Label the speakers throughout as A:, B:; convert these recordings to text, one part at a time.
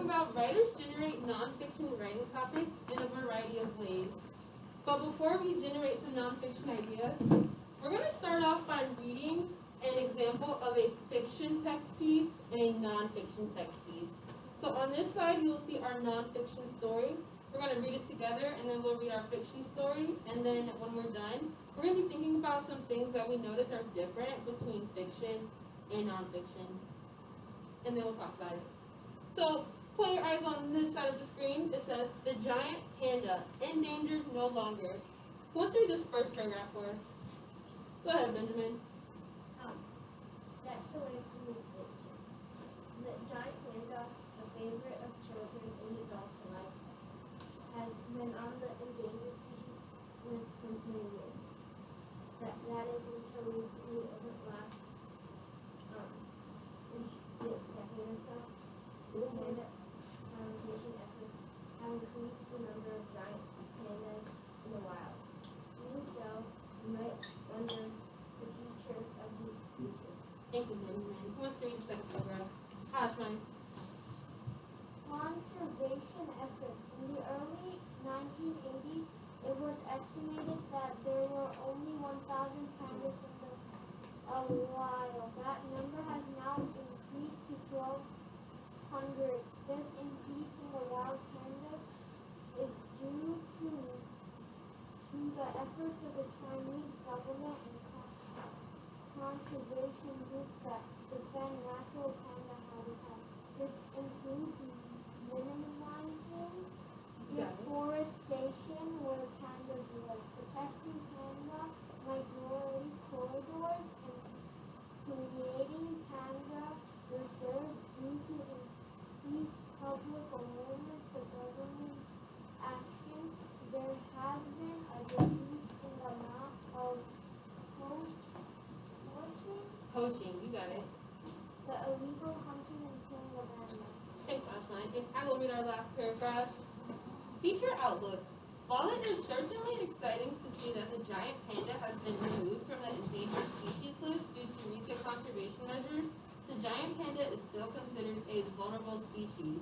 A: about writers generate nonfiction writing topics in a variety of ways. But before we generate some nonfiction ideas, we're going to start off by reading an example of a fiction text piece and a nonfiction text piece. So on this side, you will see our nonfiction story. We're going to read it together, and then we'll read our fiction story. And then when we're done, we're going to be thinking about some things that we notice are different between fiction and nonfiction. And then we'll talk about it. So point your eyes on this side of the screen. It says, "The giant panda, endangered no longer." Who wants to read this first paragraph for us? Go ahead, Benjamin.
B: Steps away from extinction. The giant panda, a favorite of children and adults alike, has been on the endangered species list for many years. That is until recently over the last decade or so. Panda conservation efforts have increased the number of giant pandas in the wild. Even so, you might wonder the future of these creatures.
A: Thank you, Benjamin. Who wants to read the second paragraph? Ashman.
C: Conservation efforts. In the early 1980s, it was estimated that there were only 1,000 pandas in the wild. That number has now increased to 1,200. This increase in the wild pandas is due to the efforts of the Chinese government and conservation groups that defend natural panda habitats. This includes minimizing deforestation where pandas live, protecting panda migratory corridors, and creating panda reserves due to increased public awareness for government's action. There has been a decrease in the amount of
A: Poaching, you got it.
C: the illegal hunting and killing of animals.
A: Thanks, Ashman. And I will read our last paragraph. Feature outlook. While it is certainly exciting to see that the giant panda has been removed from the endangered species list due to recent conservation measures, the giant panda is still considered a vulnerable species.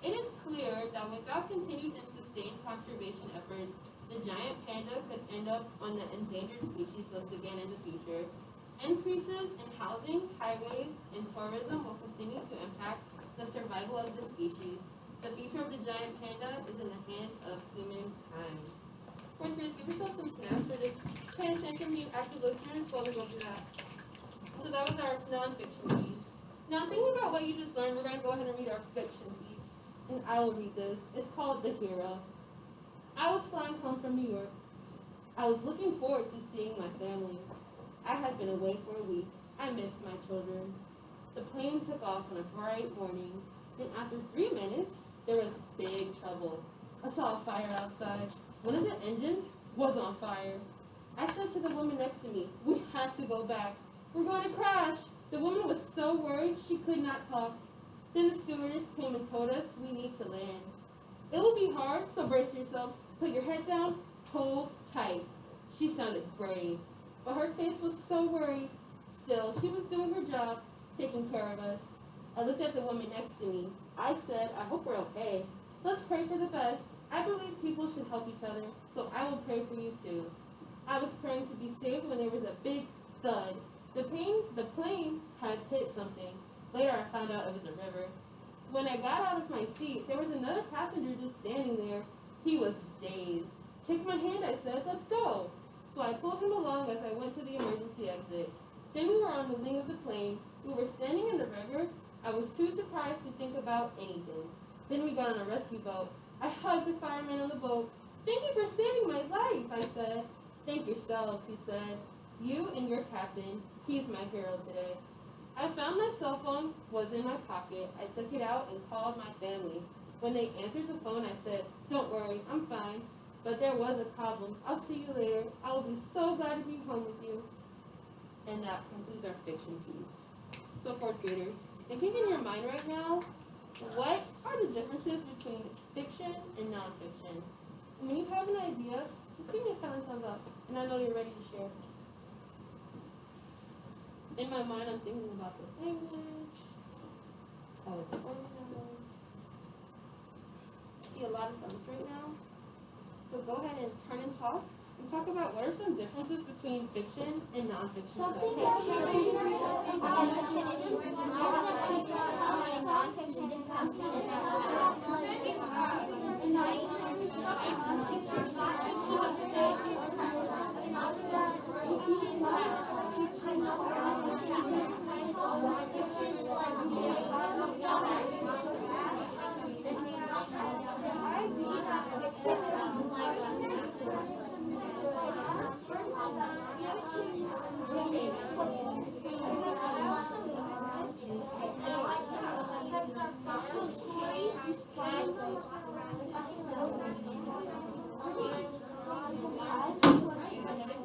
A: It is clear that without continued and sustained conservation efforts, the giant panda could end up on the endangered species list again in the future. Increases in housing, highways, and tourism will continue to impact the survival of the species. The future of the giant panda is in the hands of humankind. Fourth graders, give yourself some snaps or just pay attention, be active listeners while we go through that. So that was our nonfiction piece. Now thinking about what you just learned, we're going to go ahead and read our fiction piece. And I will read this. It's called The Hero. I was flying home from New York. I was looking forward to seeing my family. I had been away for a week. I missed my children. The plane took off on a bright morning, and after 3 minutes, there was big trouble. I saw a fire outside. One of the engines was on fire. I said to the woman next to me, "We have to go back. We're going to crash." The woman was so worried she could not talk. Then the stewardess came and told us we need to land. "It will be hard, so brace yourselves. Put your head down, hold tight." She sounded brave, but her face was so worried. Still, she was doing her job, taking care of us. I looked at the woman next to me. I said, "I hope we're okay. Let's pray for the best. I believe people should help each other, so I will pray for you too." I was praying to be saved when there was a big thud. The plane had hit something. Later I found out it was a river. When I got out of my seat, there was another passenger just standing there. He was dazed. "Take my hand," I said. "Let's go." So I pulled him along as I went to the emergency exit. Then we were on the wing of the plane. We were standing in the river. I was too surprised to think about anything. Then we got on a rescue boat. I hugged the fireman on the boat. "Thank you for saving my life," I said. "Thank yourselves," he said. "You and your captain. He's my hero today." I found my cell phone was in my pocket. I took it out and called my family. When they answered the phone, I said, "Don't worry, I'm fine. But there was a problem. I'll see you later. I will be so glad to be home with you." And that concludes our fiction piece. So fourth graders, thinking in your mind right now, what are the differences between fiction and nonfiction? When you have an idea, just give me a silent thumbs up, and I know you're ready to share. In my mind, I'm thinking about the language, how it's organized, see a lot of thumbs right now. So go ahead and turn and talk about what are some differences between fiction and nonfiction.
C: Something
A: stuff.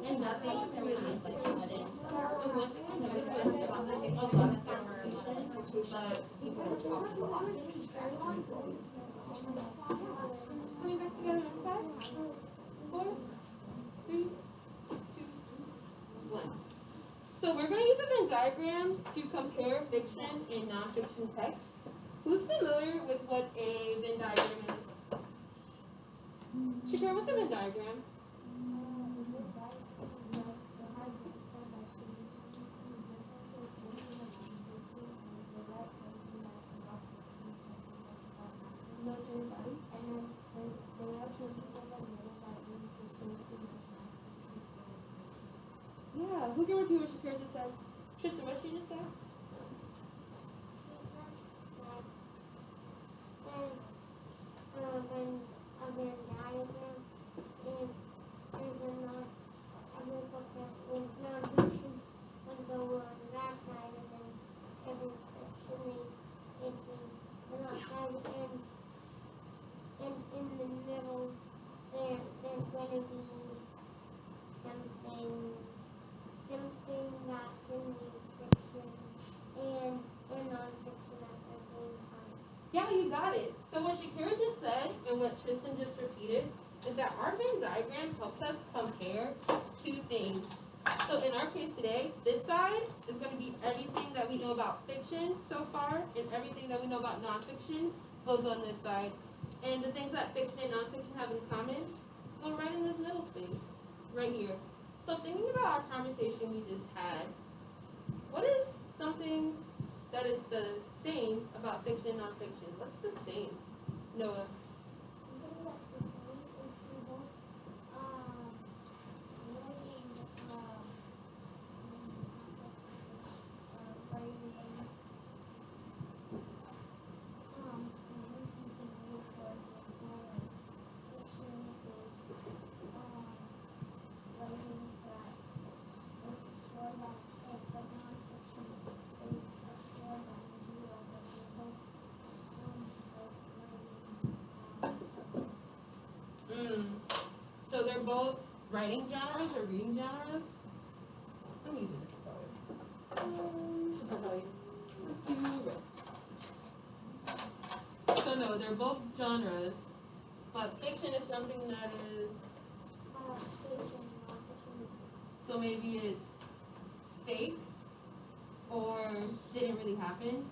A: And that's like realistic evidence. And one thing I noticed was there was like a lot of conversation, but people were talking a lot. Coming back together in 5, 4, 3, 2, 1. So we're going to use a Venn diagram to compare fiction and nonfiction text. Who's familiar with what a Venn diagram is? Shakira, what's a Venn diagram? Yeah, who can repeat what Shakira just said? Tristan, what she just said?
C: And in the middle, there's going to be something that can be fiction and nonfiction at the same time.
A: Yeah, you got it. So what Shakira just said and what Tristan just repeated is that our Venn diagram helps us compare two things. So in our case today, this side is going to be everything that we know about fiction so far, and everything that we know about nonfiction goes on this side. And the things that fiction and nonfiction have in common go right in this middle space, right here. So thinking about our conversation we just had, what is something that is the same about fiction and nonfiction? What's the same? Noah.
C: Something that's the same is people writing
A: So they're both writing genres or reading genres? I'm using different colors. So no, they're both genres, but fiction is something that is, so maybe it's fake or didn't really happen.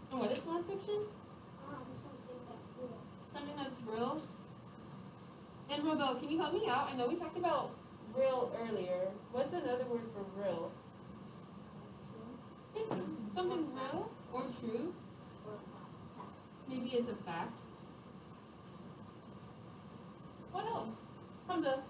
A: And what is nonfiction? Something that's real. And Robel, can you help me out? I know we talked about real earlier. What's another word for real? Thank you. Something real or true? Maybe it's a fact. What else? Hamza.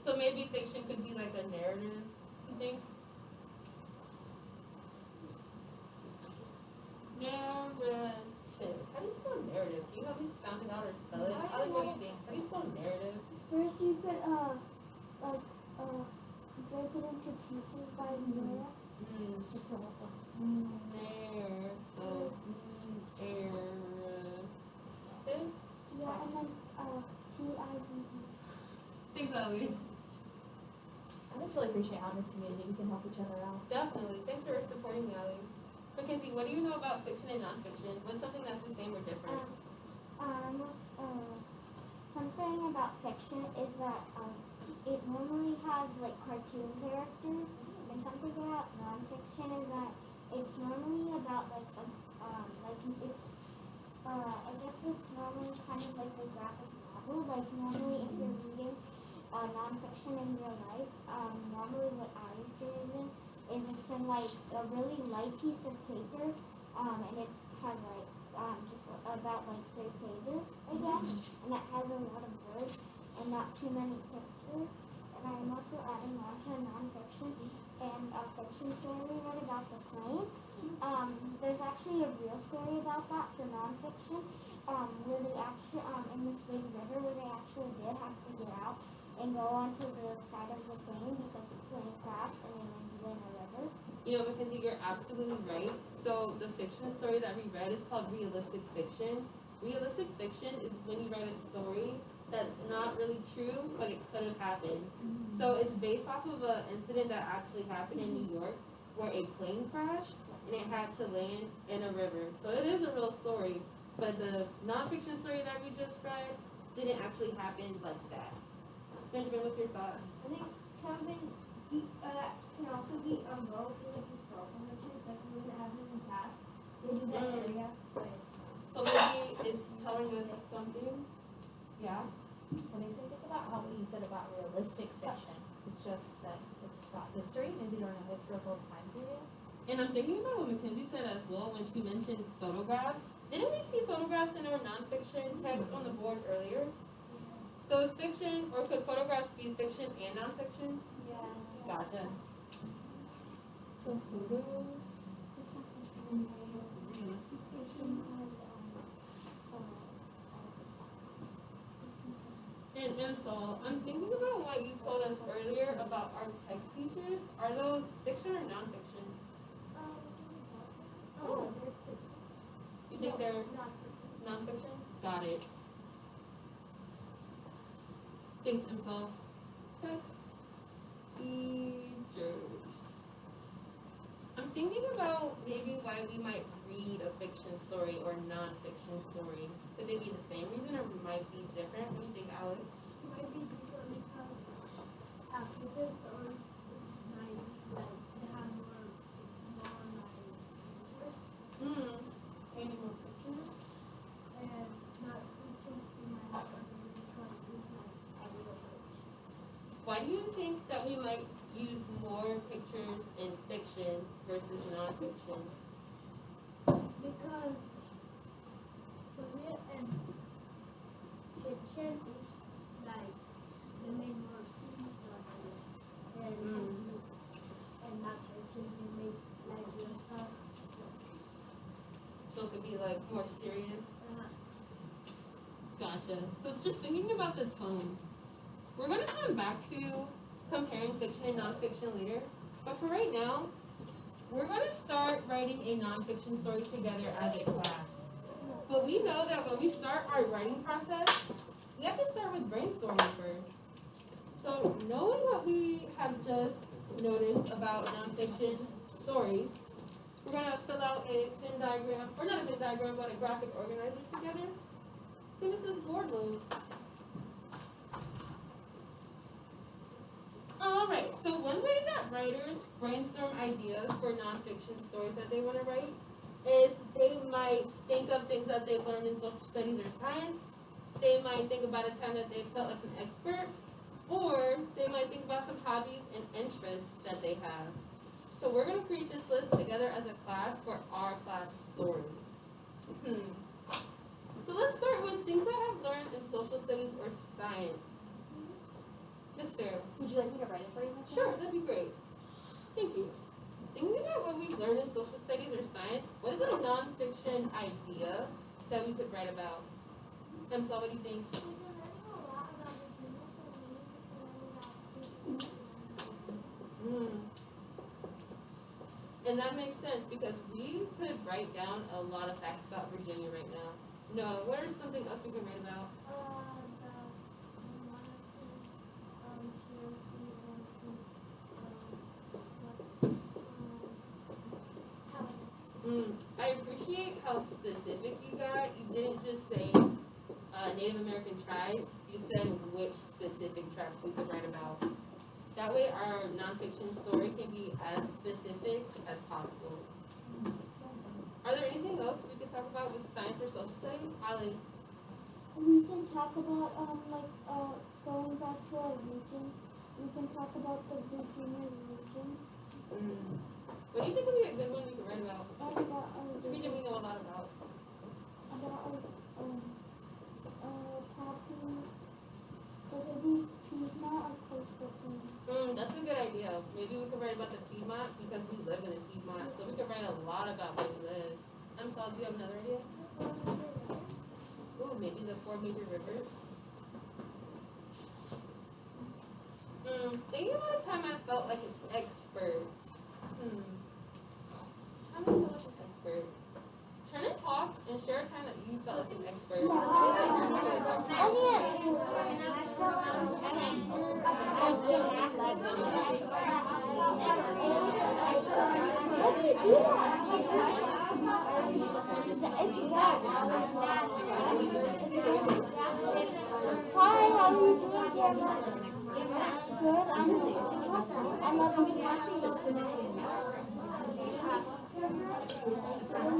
A: So maybe fiction could be like a narrative, you think? Narrative. How do you spell narrative? Can you help me sound it out or spell it? Alec, what do you think? How do you spell narrative?
C: First, you could break it into pieces by Noah.
A: It's a narrative.
C: Yeah, and then
A: Ellie.
D: I just really appreciate how in this community we can help each other out.
A: Definitely. Thanks for supporting me, Ellie. Mackenzie, what do you know about fiction and nonfiction? What's something that's the same or different?
C: Something about fiction is that it normally has like cartoon characters, and something about nonfiction is that it's normally about like it's I guess it's normally kind of like a graphic novel. Like normally if you're reading nonfiction in real life, normally what I used to read in is it's in like a really light piece of paper, and it has like just about like 3 pages, I guess, and it has a lot of words and not too many pictures. And I'm also adding on to nonfiction and a fiction story we read about the plane. There's actually a real story about that for nonfiction, where they actually, in this big river, where they actually did have to get out and go onto the side of the plane because the plane crashed and they landed in a river.
A: You know, Mackenzie, you're absolutely right. So the fiction story that we read is called realistic fiction. Realistic fiction is when you write a story that's not really true, but it could have happened. So it's based off of an incident that actually happened in New York where a plane crashed and it had to land in a river. So it is a real story, but the nonfiction story that we just read didn't actually happen like that. Benjamin, what's your thought?
B: I think something that can also be both like historical fiction, like something that happened in the past. They do that area, but it's
A: So maybe it's telling us something. Yeah.
D: What makes me think about how what you said about realistic fiction. It's just that it's about history, maybe during a historical time period.
A: And I'm thinking about what Mackenzie said as well when she mentioned photographs. Didn't we see photographs in our nonfiction text on the board earlier? So it's fiction, or could photographs be fiction and nonfiction?
B: yes.
A: Gotcha. So photos, realistic fiction. And so I'm thinking about what you told us earlier about our text features. Are those fiction or nonfiction? You think they're nonfiction? Got it. Thanks, Imsal. Text features. I'm thinking about maybe why we might read a fiction story or non-fiction story. Could they be the same reason or might be different? What do you think, Alex?
B: It might be different because pictures are like they have more
A: Hmm. Maybe more pictures?
B: and not fiction in my because it's like a real picture.
A: Why do you think that we might use more pictures in fiction versus non-fiction?
B: Because for real and fiction is like they made more scenes of it and techniques, and not fiction they make like real stuff.
A: So it could be like more serious.
B: Uh,
A: Gotcha. So just thinking about the tone, we're gonna come back to comparing fiction and nonfiction later. But for right now, we're gonna start writing a nonfiction story together as a class. But we know that when we start our writing process, we have to start with brainstorming first. So knowing what we have just noticed about nonfiction stories, we're gonna fill out a Venn diagram, or not a Venn diagram, but a graphic organizer together. As soon as this board loads. Alright, so one way that writers brainstorm ideas for nonfiction stories that they want to write is they might think of things that they've learned in social studies or science. They might think about a time that they felt like an expert, or they might think about some hobbies and interests that they have. So we're going to create this list together as a class for our class story. So let's start with things I have learned in social studies or science. Miss Ferris.
D: Would you like me to write it for you, Miss
A: Sure,
D: Ferris?
A: that'd be great. Thank you. Thinking about what we've learned in social studies or science, what is a nonfiction idea that we could write about? Emsal, what do you think? And that makes sense because we could write down a lot of facts about Virginia right now. No, what is something else we can write about? I appreciate how specific you got. You didn't just say Native American tribes. You said which specific tribes we could write about. That way our nonfiction story can be as specific as possible. Are there anything else we could talk about with science or social studies? Ali?
C: We can talk about going back to our regions. We can talk about the Virginia regions.
A: What do you think would be a good one we could write about? It's a region we know a lot about. That's a good idea. Maybe we could write about the Piedmont because we live in the Piedmont, so we could write a lot about where we live. Saul, do you have another idea? Ooh, maybe the 4 major rivers. Thinking about a time I felt like an expert. Time I felt like an expert. Turn and talk and share a time that you felt like an expert.
C: Hi, how are you doing, Gemma? Good, I'm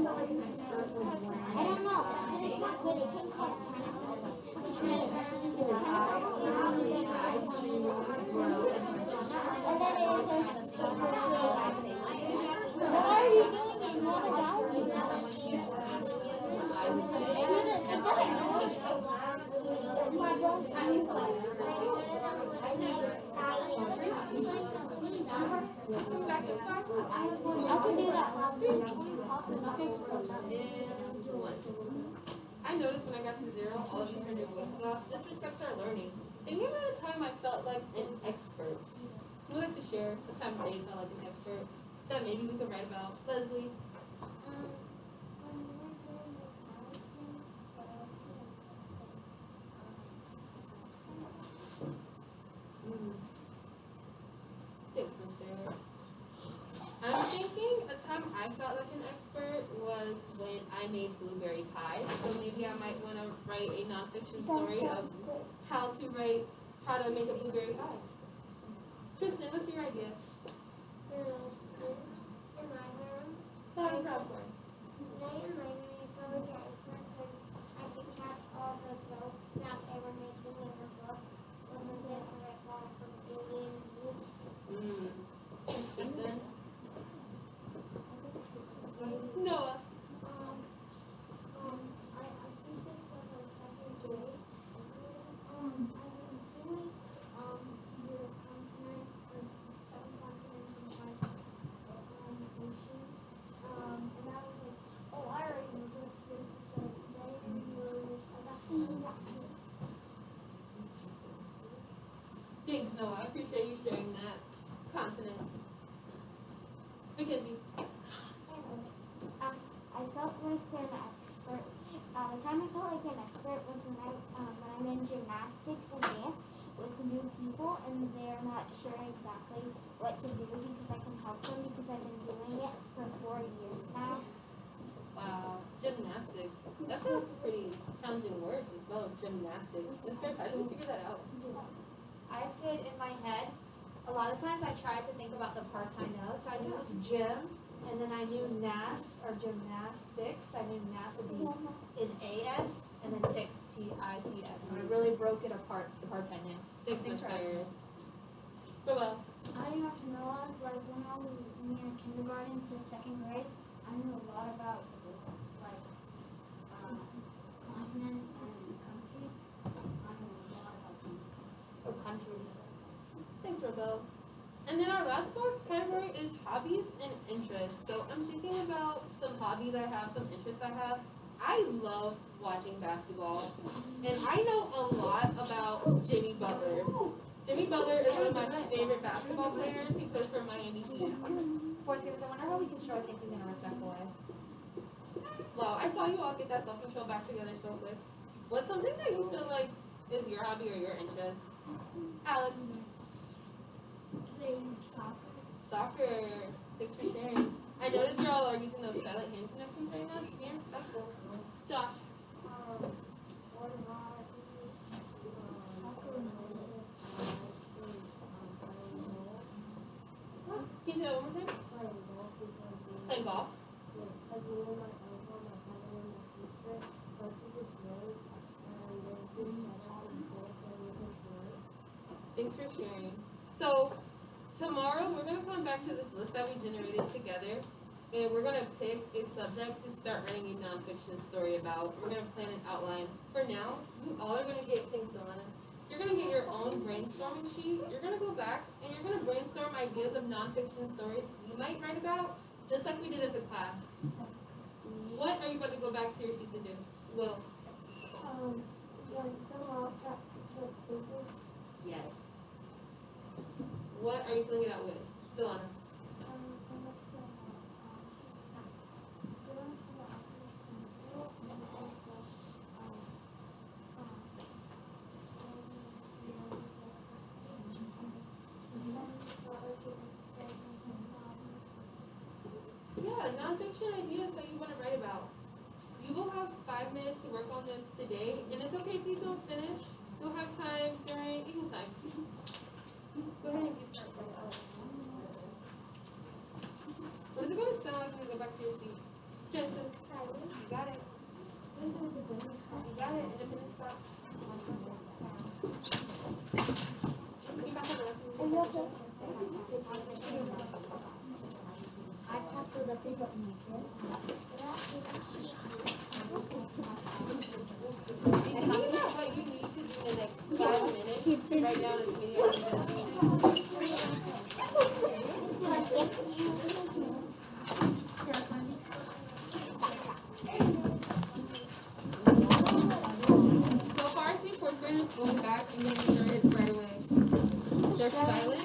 C: loving it.
D: Specifically,
C: I don't know, but it's not good. It can cause tennis. And then it was so how are you doing it? Not a gallery. It doesn't my bones tiny I can do that.
A: I noticed when I got to 0, all of you turned your voices off. This respects our learning. Thinking about a time I felt like an expert. Who would like to share a time they felt like an expert that maybe we could write about? Leslie? Thanks, Miss Ferris. I'm thinking a time I felt like an expert was when I made blueberry pie. So maybe I might want to write a nonfiction story of how to make a blueberry pie. Tristan, what's your idea? Loud and proud for us. Tristan? Noah?
C: I think this was our second grade. I was doing the continent of 7 continents and 5 oceans. And I was like, oh, I already know this. This is so because I didn't know this. I got seen that.
A: Thanks, Noah. I appreciate you sharing that. Continents. Mackenzie?
C: I felt like an expert. The time I felt like an expert was when I'm in gymnastics and dance with new people and they're not sure exactly what to do because I can help them because I've been doing it for 4 years now.
A: Wow. Gymnastics. That's a pretty challenging word to spell, gymnastics. Miss Ferris, how did you figure that out?
D: I did in my head. A lot of times I tried to think about the parts I know. So I knew it was gym, and then I knew NAS or gymnastics. I knew NAS would be in AS, and then TICS, TICS. So I really broke it apart, the parts I knew.
A: Thanks, Miss
D: for asking.
A: Ferris. Farewell.
C: I got to know, like, when I was near kindergarten to 2nd grade, I knew a lot about, like, continents and countries. I knew a lot about
D: Countries.
A: Thanks, Rebel. And then our last category is hobbies and interests. So I'm thinking about some hobbies I have, some interests I have. I love watching basketball. And I know a lot about Jimmy Butler. Jimmy Butler is one of my favorite basketball players. He plays for Miami Heat.
D: Fourth graders, I wonder how we can show our thinking in a respectful way.
A: Wow, I saw you all get that self-control back together so quick. What's something that you feel like is your hobby or your interest? Alex?
C: playing soccer.
A: Soccer. Thanks for sharing. I notice you all are using those silent hand connections right now. Just being respectful. Josh. Can you say that one more time? Playing golf. Thanks for sharing. So tomorrow we're gonna come back to this list that we generated together, and we're gonna pick a subject to start writing a nonfiction story about. We're gonna plan an outline. For now, you all are gonna get things done. You're gonna get your own brainstorming sheet. You're gonna go back and you're gonna brainstorm ideas of nonfiction stories you might write about, just like we did as a class. What are you about to go back to your seat to do? Will? Yes. What are you filling it out with? Delana? Yeah, nonfiction ideas that you want to write about. You will have 5 minutes to work on this today, and it's okay if you don't finish. You'll have time during equal time. Go ahead and get started. What is it going to sound like when you go back to your seat? Genesis. You got it. You got it. Independent thoughts. You back on the rest of the
C: okay?
B: I talked to the people in the
A: Be thinking about what you need to do in the next 5 minutes to write down as many ideas as you need. So far, I see fourth graders going back and getting started right away. They're silent.